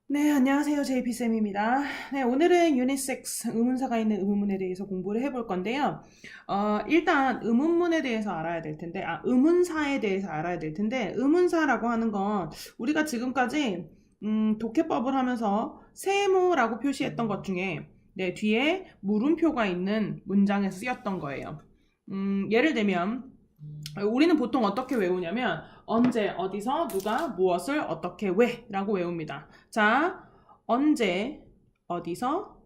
네, 안녕하세요. JP쌤입니다. 네, 오늘은 유닛 6 의문사가 있는 의문문에 대해서 공부를 해볼 건데요. 일단 의문문에 대해서 알아야 될 텐데, 의문사에 대해서 알아야 될 텐데, 의문사라고 하는 건 우리가 지금까지 독해법을 하면서 세모라고 표시했던 것 중에 네, 뒤에 물음표가 있는 문장에 쓰였던 거예요. 예를 들면 우리는 보통 어떻게 외우냐면 언제, 어디서, 누가, 무엇을, 어떻게, 왜 라고 외웁니다. 자, 언제, 어디서,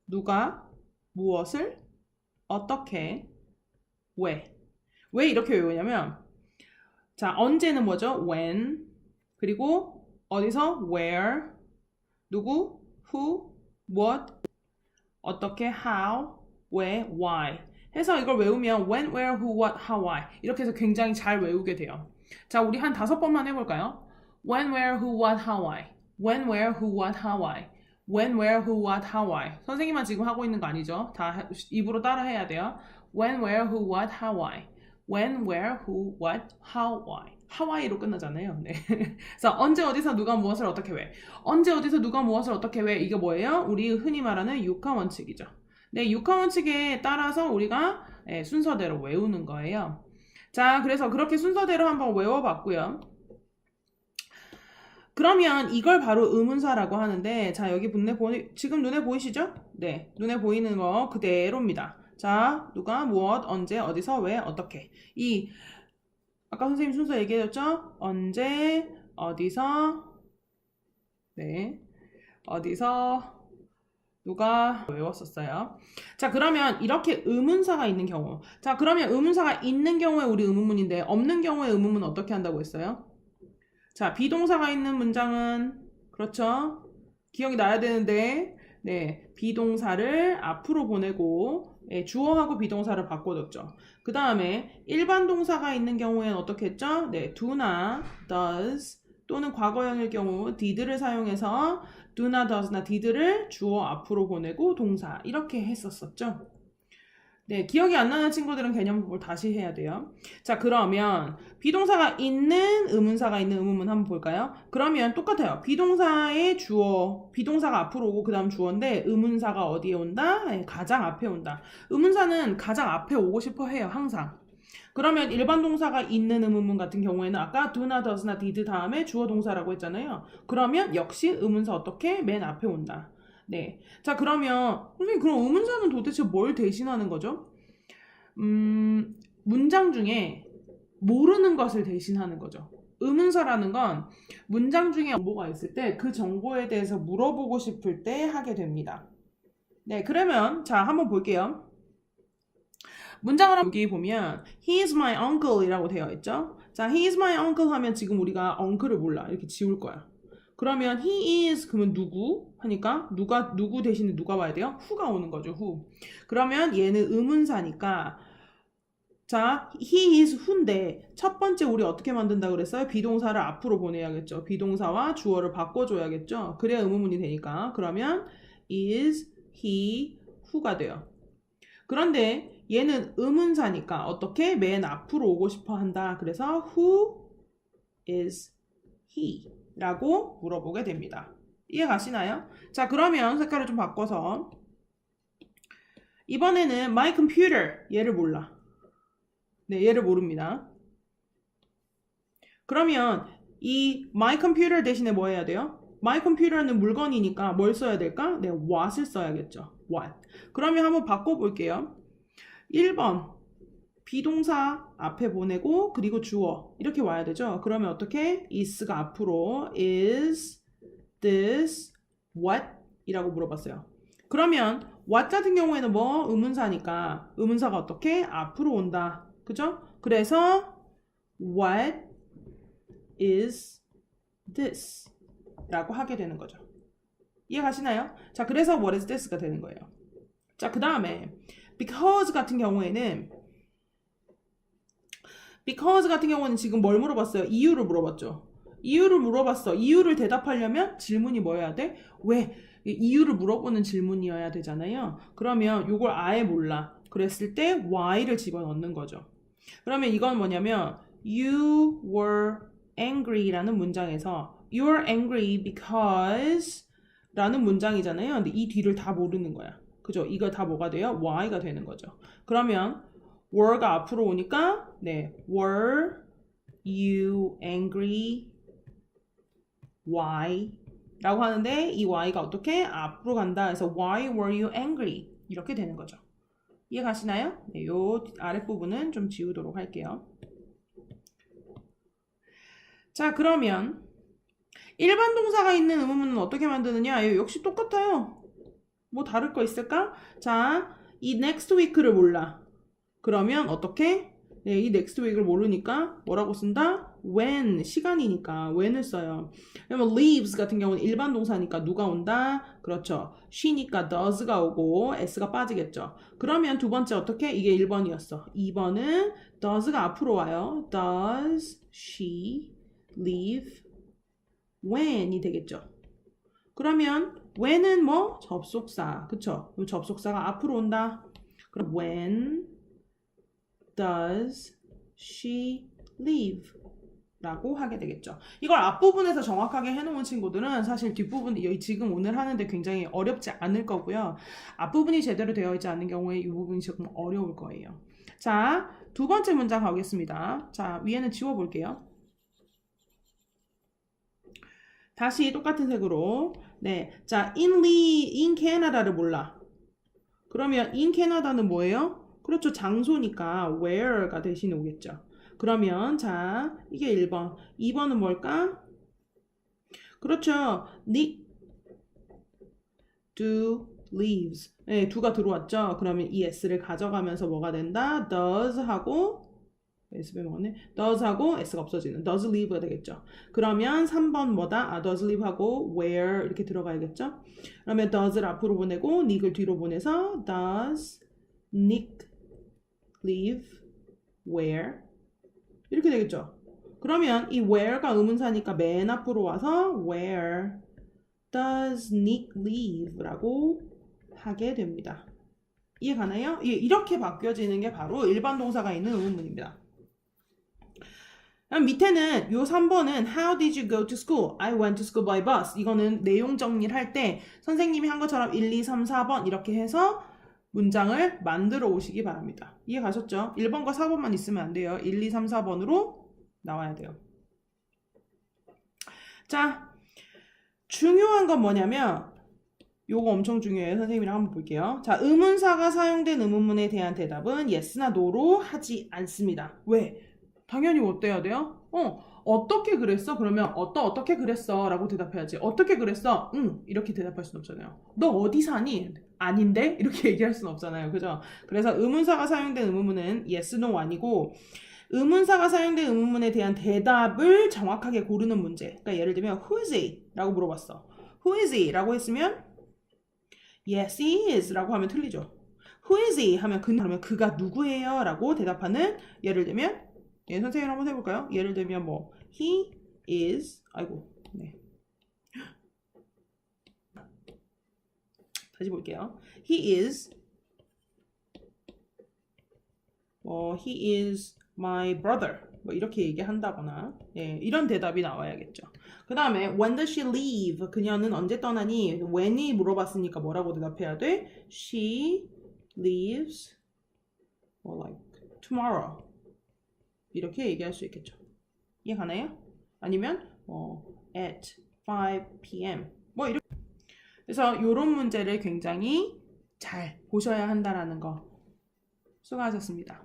누가, 무엇을, 어떻게, 왜. 왜 이렇게 외우냐면 자, 언제는 뭐죠? when. 그리고 어디서 where, 누구, who, what, 어떻게, how, 왜, why 해서 이걸 외우면 when, where, who, what, how, why 이렇게 해서 굉장히 잘 외우게 돼요. 자, 우리 한 5번만 해볼까요? when, where, who, what, how, why when, where, who, what, how, why when, where, who, what, how, why 선생님만 지금 하고 있는 거 아니죠? 다 입으로 따라 해야 돼요. when, where, who, what, how, why when, where, who, what, how, why 하와이로 끝나잖아요. 네. 그래서 언제 어디서 누가 무엇을 어떻게 왜 언제 어디서 누가 무엇을 어떻게 왜 이게 뭐예요? 우리 흔히 말하는 육하 원칙이죠. 네, 육하 원칙에 따라서 우리가 순서대로 외우는 거예요. 자, 그래서 그렇게 순서대로 한번 외워봤고요. 그러면 이걸 바로 의문사라고 하는데, 자, 여기 지금 눈에 보이시죠? 네, 눈에 보이는 거 그대로입니다. 자, 누가, 무엇, 언제, 어디서, 왜, 어떻게. 아까 선생님 순서 얘기해줬죠? 언제, 어디서, 네, 어디서, 누가 외웠었어요. 자, 그러면 이렇게 의문사가 있는 경우. 자, 그러면 의문사가 있는 경우에 우리 의문문인데 없는 경우에 의문문 어떻게 한다고 했어요? 자, 비동사가 있는 문장은 그렇죠? 기억이 나야 되는데 네, 비동사를 앞으로 보내고 주어하고 비동사를 바꿔줬죠. 그 다음에 일반 동사가 있는 경우에는 어떻게 했죠? 네, do나 does 또는 과거형일 경우 did를 사용해서 do나 does나 did를 주어 앞으로 보내고 동사 이렇게 했었었죠. 네, 기억이 안 나는 친구들은 개념 공부를 다시 해야 돼요. 자, 그러면 비동사가 있는 의문사가 있는 의문문 한번 볼까요? 그러면 똑같아요. 비동사의 주어, 비동사가 앞으로 오고 그 다음 주어인데 의문사가 어디에 온다? 네, 가장 앞에 온다. 의문사는 가장 앞에 오고 싶어 해요, 항상. 그러면 일반 동사가 있는 의문문 같은 경우에는 아까 do나 does나 did 다음에 주어 동사라고 했잖아요. 그러면 역시 의문사 어떻게? 맨 앞에 온다. 네. 자, 그러면 선생님 그럼 의문사는 도대체 뭘 대신하는 거죠? 문장 중에 모르는 것을 대신하는 거죠. 의문사라는 건 문장 중에 정보가 있을 때 그 정보에 대해서 물어보고 싶을 때 하게 됩니다. 네, 그러면 자, 한번 볼게요. 문장을 여기 보면 He is my uncle 이라고 되어 있죠. 자, He is my uncle 하면 지금 우리가 uncle을 몰라. 이렇게 지울 거야. 그러면 he is 그러면 누구 하니까 누구 대신에 누가 와야 돼요? who가 오는 거죠. who. 그러면 얘는 의문사니까 자, he is who인데 첫 번째 우리 어떻게 만든다 그랬어요? 비동사를 앞으로 보내야겠죠. 비동사와 주어를 바꿔줘야겠죠. 그래야 의문문이 되니까. 그러면 is he who가 돼요. 그런데 얘는 의문사니까 어떻게 맨 앞으로 오고 싶어 한다. 그래서 who is he? 라고 물어보게 됩니다. 이해 가시나요? 자, 그러면 색깔을 좀 바꿔서 이번에는 my computer 얘를 몰라. 네, 얘를 모릅니다. 그러면 이 my computer 대신에 뭐 해야 돼요? my computer는 물건이니까 뭘 써야 될까? 네, what을 써야겠죠. what. 그러면 한번 바꿔볼게요. 1번 비동사 앞에 보내고 그리고 주어 이렇게 와야 되죠. 그러면 어떻게? is가 앞으로 is this what? 이라고 물어봤어요. 그러면 what 같은 경우에는 뭐? 의문사니까 의문사가 어떻게? 앞으로 온다. 그죠? 그래서 what is this? 라고 하게 되는 거죠. 이해 가시나요? 자, 그래서 what is this가 되는 거예요. 자, 그 다음에 because 같은 경우에는 지금 뭘 물어봤어요? 이유를 물어봤죠. 이유를 물어봤어. 이유를 대답하려면 질문이 뭐여야 돼? 왜? 이유를 물어보는 질문이어야 되잖아요. 그러면 이걸 아예 몰라. 그랬을 때 why를 집어넣는 거죠. 그러면 이건 뭐냐면 you were angry라는 문장에서 You're angry because 라는 문장이잖아요. 근데 이 뒤를 다 모르는 거야. 그죠? 이거 다 뭐가 돼요? Why가 되는 거죠. 그러면 were가 앞으로 오니까 네, were you angry? Why? 라고 하는데 이 why가 어떻게? 앞으로 간다. 그래서 why were you angry? 이렇게 되는 거죠. 이해 가시나요? 네, 요 아랫부분은 좀 지우도록 할게요. 자, 그러면 일반 동사가 있는 의문문은 어떻게 만드느냐? 역시 똑같아요. 뭐 다를 거 있을까? 자, 이 next week를 몰라. 그러면 어떻게? 네, 이 next week을 모르니까 뭐라고 쓴다? when, 시간이니까 when을 써요. 그러면 leaves 같은 경우는 일반 동사니까 누가 온다? 그렇죠. she니까 does가 오고 s가 빠지겠죠. 그러면 두 번째 어떻게? 이게 1번이었어. 2번은 does가 앞으로 와요. Does she leave when이 되겠죠. 그러면 when은 뭐? 접속사. 그쵸? 접속사가 앞으로 온다. 그럼 when does she leave? 라고 하게 되겠죠. 이걸 앞부분에서 정확하게 해놓은 친구들은 사실 뒷부분, 지금 오늘 하는데 굉장히 어렵지 않을 거고요. 앞부분이 제대로 되어 있지 않은 경우에 이 부분이 조금 어려울 거예요. 자, 두 번째 문장 가보겠습니다. 자, 위에는 지워볼게요. 다시 똑같은 색으로. 네. 자, in Canada를 몰라. 그러면 in Canada는 뭐예요? 그렇죠. 장소니까 where가 대신 오겠죠. 그러면 자, 이게 1번. 2번은 뭘까? 그렇죠. Nick do leaves. 네, do가 들어왔죠. 그러면 이 s를 가져가면서 뭐가 된다? does 하고 S 빼먹었네. does 하고 s가 없어지는 does leave가 되겠죠. 그러면 3번 뭐다? 아, does leave 하고 where 이렇게 들어가야겠죠. 그러면 does를 앞으로 보내고 nick을 뒤로 보내서 does Nick leave where 이렇게 되겠죠. 그러면 이 where가 의문사니까 맨 앞으로 와서 where does Nick leave? 라고 하게 됩니다. 이해 가나요? 이렇게 바뀌어지는 게 바로 일반 동사가 있는 의문문입니다. 그럼 밑에는 요 3번은 How did you go to school? I went to school by bus. 이거는 내용 정리를 할 때 선생님이 한 것처럼 1, 2, 3, 4번 이렇게 해서 문장을 만들어 오시기 바랍니다. 이해 가셨죠? 1번과 4번만 있으면 안 돼요. 1, 2, 3, 4번으로 나와야 돼요. 자, 중요한 건 뭐냐면 요거 엄청 중요해요. 선생님이랑 한번 볼게요. 자, 의문사가 사용된 의문문에 대한 대답은 yes나 no로 하지 않습니다. 왜? 당연히 어때야 돼요? 어떻게 그랬어? 그러면 어떻게 그랬어? 라고 대답해야지. 어떻게 그랬어? 응, 이렇게 대답할 순 없잖아요. 너 어디 사니? 아닌데? 이렇게 얘기할 순 없잖아요. 그죠? 그래서 의문사가 사용된 의문문은 yes, no 아니고 의문사가 사용된 의문문에 대한 대답을 정확하게 고르는 문제. 그러니까 예를 들면 who is he? 라고 물어봤어. who is he? 라고 했으면 yes, he is 라고 하면 틀리죠. who is he? 하면 그러면 그가 누구예요? 라고 대답하는 예를 들면 선생님 한번 해볼까요? 예를 들면 뭐 he is 네. 다시 볼게요. he is my brother 뭐 이렇게 얘기한다거나 이런 대답이 나와야겠죠. 그 다음에 when does she leave? 그녀는 언제 떠나니? when이 물어봤으니까 뭐라고 대답해야 돼? she leaves like tomorrow 이렇게 얘기할 수 있겠죠. 이해 가나요? 아니면 at 5 p.m. 뭐 이렇게. 그래서 이런 문제를 굉장히 잘 보셔야 한다라는 거. 수고하셨습니다.